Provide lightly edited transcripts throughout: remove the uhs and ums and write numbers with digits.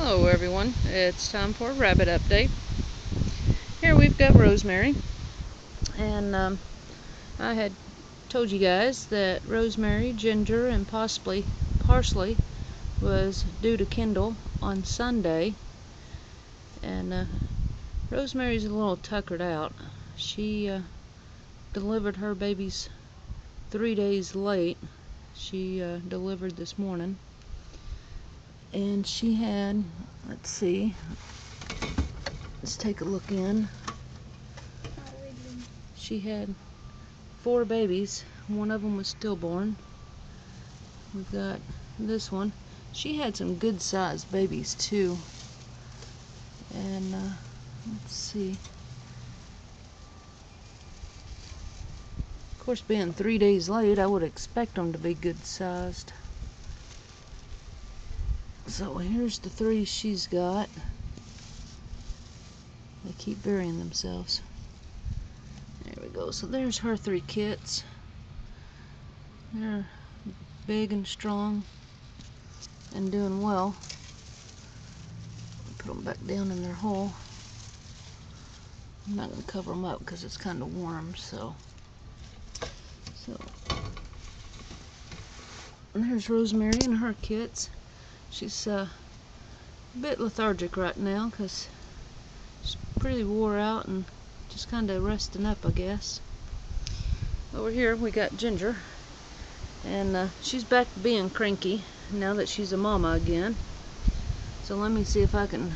Hello everyone, it's time for a rabbit update. Here we've got Rosemary, and I had told you guys that Rosemary, Ginger, and possibly Parsley was due to Kindle on Sunday, and Rosemary's a little tuckered out. She delivered her babies 3 days late. She delivered this morning. And she had, let's see, let's take a look in. She had 4 babies. One of them was stillborn. We've got this one. She had some good sized babies too. And let's see. Of course, being 3 days late, I would expect them to be good sized. So here's the 3 she's got. They keep burying themselves. There we go. So there's her 3 kits. They're big and strong and doing well. Put them back down in their hole. I'm not going to cover them up because it's kind of warm. So and there's Rosemary and her kits. She's a bit lethargic right now because she's pretty wore out and just kind of resting up, I guess. Over here we got Ginger, and she's back to being cranky now that she's a mama again. So let me see if I can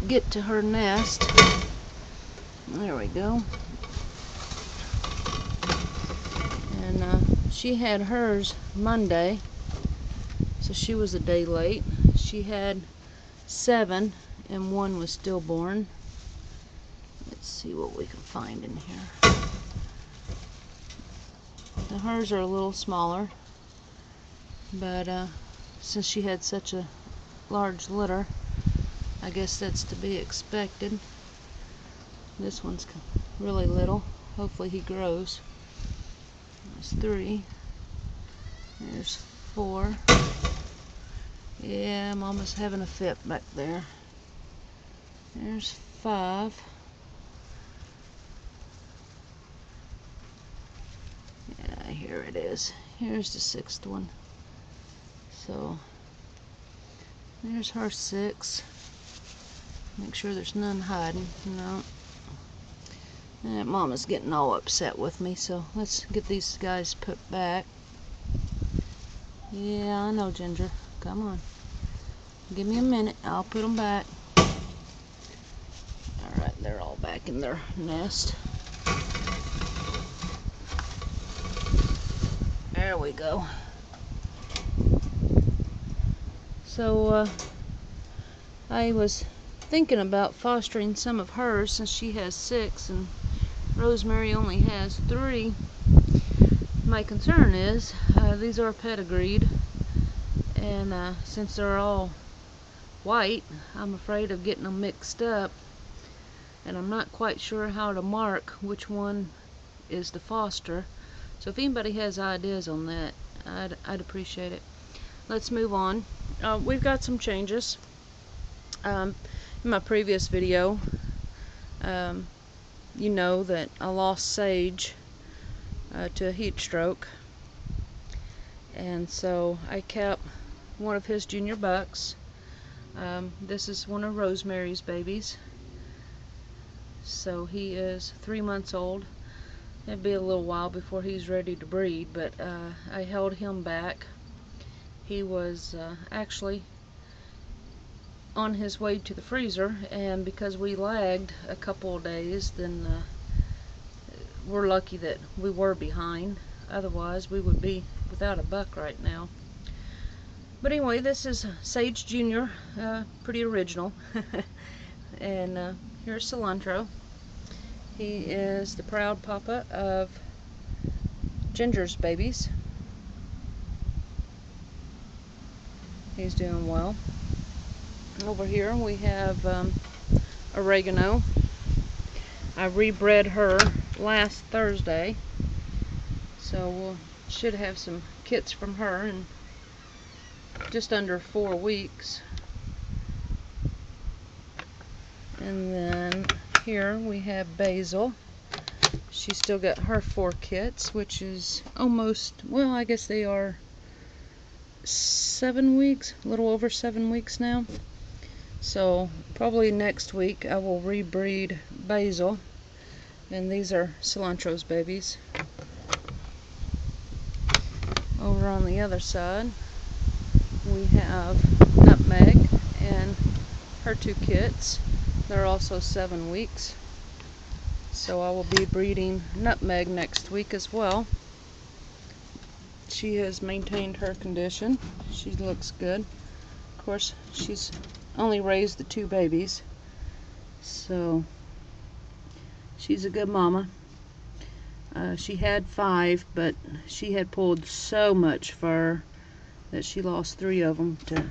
get to her nest. There we go. And she had hers Monday, so she was a day late. She had 7 and 1 was stillborn. Let's see what we can find in here. Now hers are a little smaller, but since she had such a large litter, I guess that's to be expected. This one's really little. Hopefully he grows. There's 3. There's 4. Yeah, Mama's having a fit back there. There's 5. Yeah, here it is. Here's the 6th one. So there's her 6. Make sure there's none hiding. No. And Mama's getting all upset with me, so let's get these guys put back. Yeah, I know, Ginger. Come on. Give me a minute. I'll put them back. Alright, they're all back in their nest. There we go. So, I was thinking about fostering some of hers since she has 6 and Rosemary only has 3. My concern is, these are pedigreed, and since they're all white, I'm afraid of getting them mixed up, and I'm not quite sure how to mark which one is the foster. So if anybody has ideas on that, I'd appreciate it. Let's move on. We've got some changes. In my previous video, you know that I lost Sage to a heat stroke, and so I kept one of his junior bucks. This is one of Rosemary's babies, so he is 3 months old. It'll be a little while before he's ready to breed, but I held him back. He was actually on his way to the freezer, and because we lagged a couple of days, then we're lucky that we were behind. Otherwise we would be without a buck right now. But anyway, this is Sage Jr., pretty original. And here's Cilantro. He is the proud papa of Ginger's babies. He's doing well. Over here we have Oregano. I rebred her last Thursday, so we'll should have some kits from her in just under 4 weeks. And then here we have Basil. She's still got her 4 kits, which is almost, well, I guess they are 7 weeks, a little over 7 weeks now. So probably next week I will rebreed Basil. And these are Cilantro's babies. Over on the other side we have Nutmeg and her 2 kits. They're also 7 weeks. So I will be breeding Nutmeg next week as well. She has maintained her condition. She looks good. Of course, she's only raised the 2 babies, so she's a good mama. She had 5, but she had pulled so much fur that she lost 3 of them to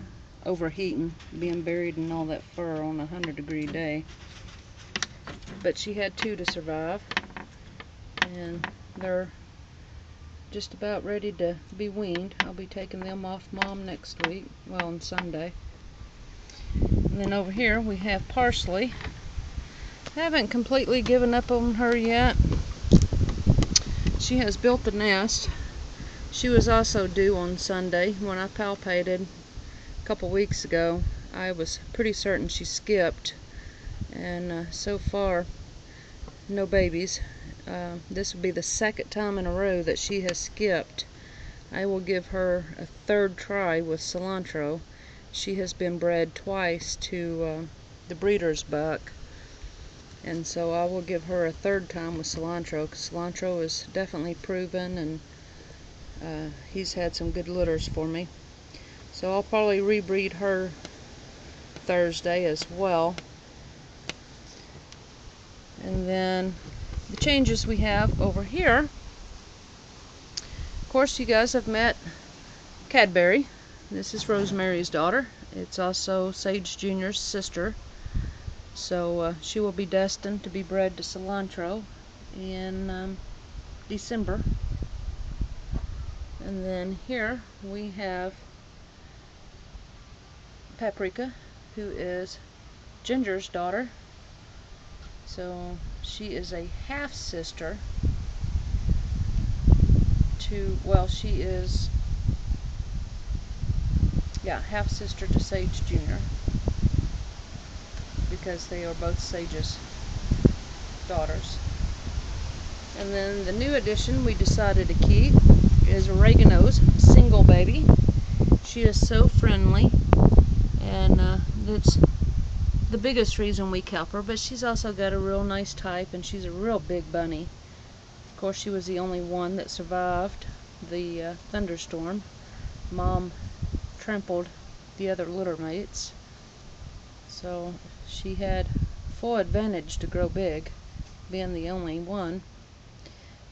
overheating, being buried in all that fur on a 100-degree day. But she had 2 to survive, and they're just about ready to be weaned. I'll be taking them off Mom next week, well, on Sunday. And then over here we have Parsley. I haven't completely given up on her yet. She has built the nest. She was also due on Sunday. When I palpated a couple weeks ago, I was pretty certain she skipped, and so far no babies. This will be the 2nd time in a row that she has skipped. I will give her a 3rd try with Cilantro. She has been bred twice to the breeder's buck, and so I will give her a 3rd time with Cilantro, because Cilantro is definitely proven, and he's had some good litters for me. So I'll probably rebreed her Thursday as well. And then the changes we have over here, of course you guys have met Cadbury. This is Rosemary's daughter. It's also Sage Jr.'s sister. So she will be destined to be bred to Cilantro in December. And then here we have Paprika, who is Ginger's daughter. So she is a half sister to, well, she is, yeah, half sister to Sage Jr., because they are both Sage's daughters. And then the new addition we decided to keep is Oregano's single baby. She is so friendly, and that's the biggest reason we kept her, but she's also got a real nice type, and she's a real big bunny. Of course, she was the only one that survived the thunderstorm. Mom trampled the other litter mates, so she had full advantage to grow big, being the only one.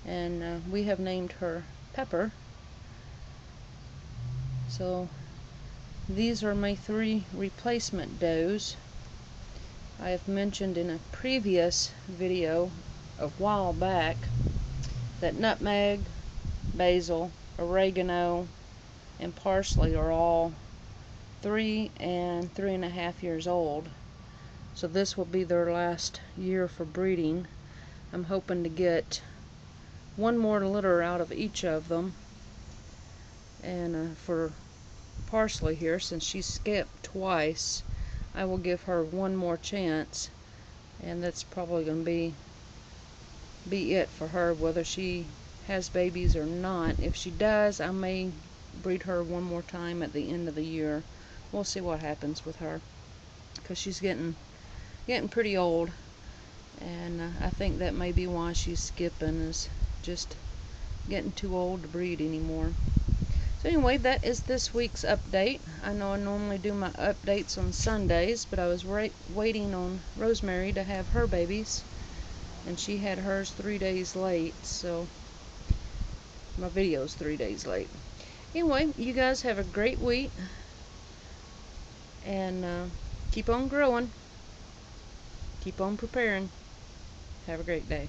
And we have named her Pepper. So these are my 3 replacement does. I have mentioned in a previous video a while back that Nutmeg, Basil, Oregano, and Parsley are all 3 and 3.5 years old. So this will be their last year for breeding. I'm hoping to get 1 more litter out of each of them. And for Parsley here, since she skipped twice, I will give her 1 more chance, and that's probably going to be it for her, whether she has babies or not. If she does, I may breed her 1 more time at the end of the year. We'll see what happens with her, because she's getting pretty old, and I think that may be why she's skipping, is just getting too old to breed anymore. So anyway, that is this week's update. I know I normally do my updates on Sundays, but I was waiting on Rosemary to have her babies, and she had hers 3 days late, so my video's 3 days late. Anyway, you guys have a great week, and keep on growing, keep on preparing. Have a great day.